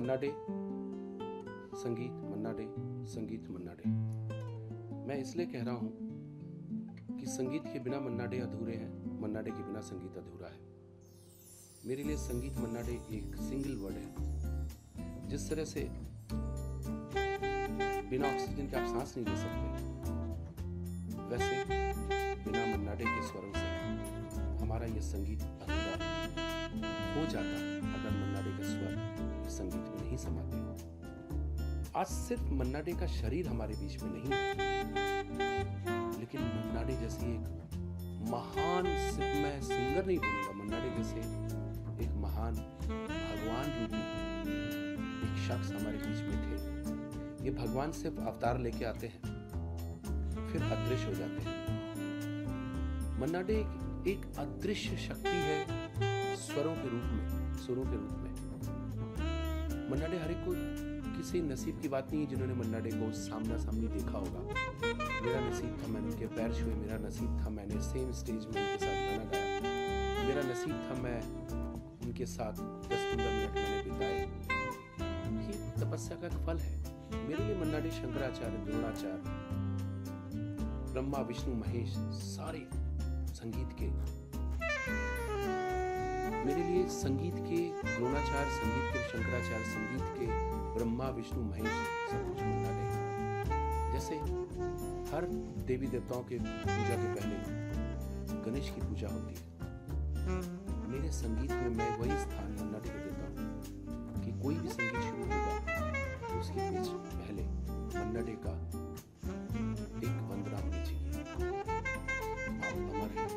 मन्ना day, संगीत मन्ना day, संगीत मन्ना day. मैं इसलिए कह रहा हूँ कि संगीत के बिना मन्ना डे अधूरे हैं, मन्ना डे के बिना संगीत अधूरा है। मेरे लिए संगीत मन्ना डे एक सिंगल वर्ड है। जिस तरह से बिना ऑक्सीजन के आप सांस नहीं ले सकते, वैसे बिना मन्ना डे के स्वरों से हमारा ये संगीत अधूरा हो जाता अगर मन्ना डे के स्वर इस संगीत में नहीं समाते। आज सिर्फ मन्ना डे का शरीर हमारे बीच में नहीं है, लेकिन मन्ना डे जैसी एक महान, सिर्फ मैं सिंगर नहीं बोलूंगा, मन्ना डे जैसे एक महान भगवान रूपी एक शख्स हमारे बीच में थे। ये भगवान सिर्फ अवतार लेके आते हैं, फिर अदृश्य हो जाते हैं। मन्ना डे एक अदृश्य शक्ति है स्वरों के रूप में, सुरों के रूप में। मन्ना डे हर एक को किसी नसीब की बात नहीं है जिन्होंने मन्ना डे को सामना सामनी देखा होगा। मेरा नसीब था मैंने उनके पैर छुए, मेरा नसीब था मैंने सेम स्टेज में उनके साथ गाना गाया, मेरा नसीब था मैं उनके साथ 10-15 मिनट मैंने बिताए। ये तपस्या का फल है। मेरे लिए मन्ना डे शंकराचार्य, द्रोणाचार्य, ब्रह्मा विष्णु महेश, सारे संगीत के, मेरे लिए संगीत के द्रोणाचार्य, संगीत के शंकराचार्य, संगीत के ब्रह्मा विष्णु महेश, सब कुछ मन्ना डे। जैसे हर देवी देवताओं के पूजा के पहले गणेश की पूजा होती है, मेरे संगीत में मैं वही स्थान मन्ना डे को देता हूँ कि कोई भी संगीत शुरू होगा तो उसके बीच पहले मन्ना डे का एक वंदना होनी चाहिए। आप अमर हैं,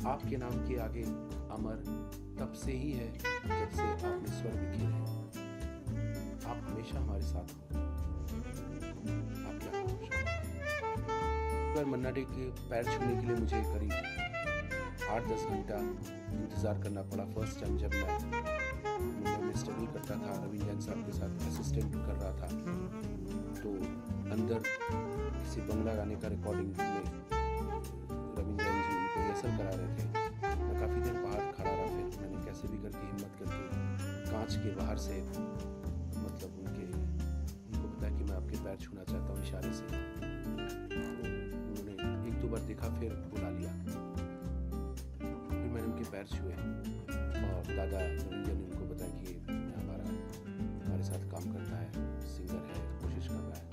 आपके नाम के आगे अमर तब से ही है जब से आपने स्वर बिखेरे हैं। आप हमेशा हमारे साथ हो। आप क्या करो, मन्ना डे के पैर छूने के लिए मुझे करीब 8-10 घंटा इंतजार करना पड़ा। फर्स्ट टाइम जब मैं मुंबई में स्टडी करता था, रवि जैन साहब के साथ असिस्टेंट कर रहा था, तो अंदर किसी बंगला गाने का रिकॉर्डिंग में रवि जैन जी उनको रिहर्सल करा रहे थे। मैं काफ़ी देर बाहर खड़ा रहा, फिर मैंने कैसे भी करके हिम्मत करके कांच के बाहर से मतलब उनको बताया कि मैं आपके पैर छूना चाहता हूँ इशारे से। तो उन्होंने 1-2 बार देखा, फिर बुला लिया, फिर मैंने उनके पैर छुए और दादा रविंद्र ने उनको बताया कि हमारे साथ काम करता है, सिंगर है, कोशिश कर रहा है।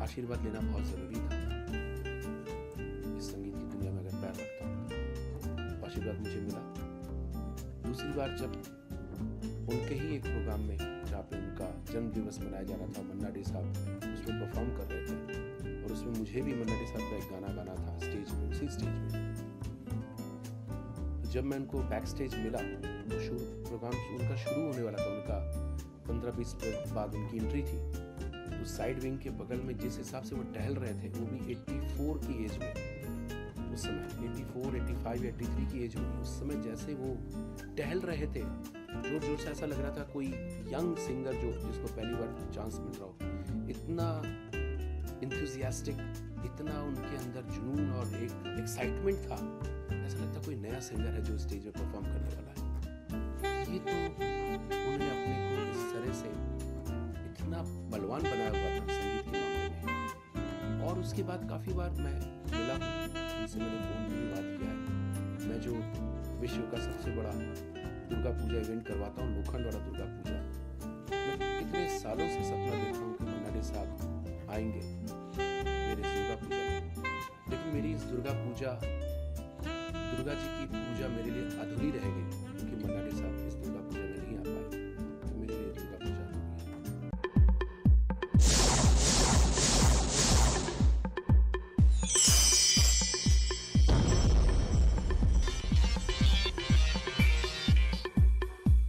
आशीर्वाद लेना बहुत ज़रूरी था। इस संगीत की दुनिया में अगर पैर रखता हूँ तो आशीर्वाद मुझे मिला। दूसरी बार जब उनके ही एक प्रोग्राम में जहाँ पे उनका जन्म दिवस मनाया जा रहा था, मन्ना डे साहब उसमें परफॉर्म कर रहे थे और उसमें मुझे भी मन्ना डे साहब का एक गाना गाना था स्टेज पे, उसी स्टेज में। जब मैं उनको बैक स्टेज मिला तो प्रोग्राम उनका शुरू होने वाला था, उनका 15-20 मिनट बाद उनकी एंट्री थी। तो साइड विंग के बगल में जिस हिसाब से वो टहल रहे थे, वो भी 84 की एज में, उस समय 84, 85 या 83 की एज होगी, उस समय जैसे वो टहल रहे थे, जोर जोर से ऐसा लग रहा था कोई यंग सिंगर जो जिसको पहली बार चांस मिल रहा हो। इतना इंथुजियास्टिक, इतना उनके अंदर जुनून और एक एक्साइटमेंट था, ऐसा लगता कोई नया सिंगर है जो स्टेज में परफॉर्म करने वाला है। ये तो उन्होंने अपने को इस तरह से इतना बलवान बनाया हुआ था संगीत के मामले में। और उसके बाद काफ़ी बार मैं मिला, उनसे मैंने फ़ोन पर भी बात किया है। मैं जो विश्व का सबसे बड़ा दुर्गा पूजा इवेंट करवाता हूँ, लोखंड वाला दुर्गा पूजा, मैं कितने सालों से सपना देखता हूँ कि मन्ना डे साहब आएंगे मेरे दुर्गा पूजा में। लेकिन मेरी इस दुर्गा जी की पूजा मेरे लिए अधूरी रह गई।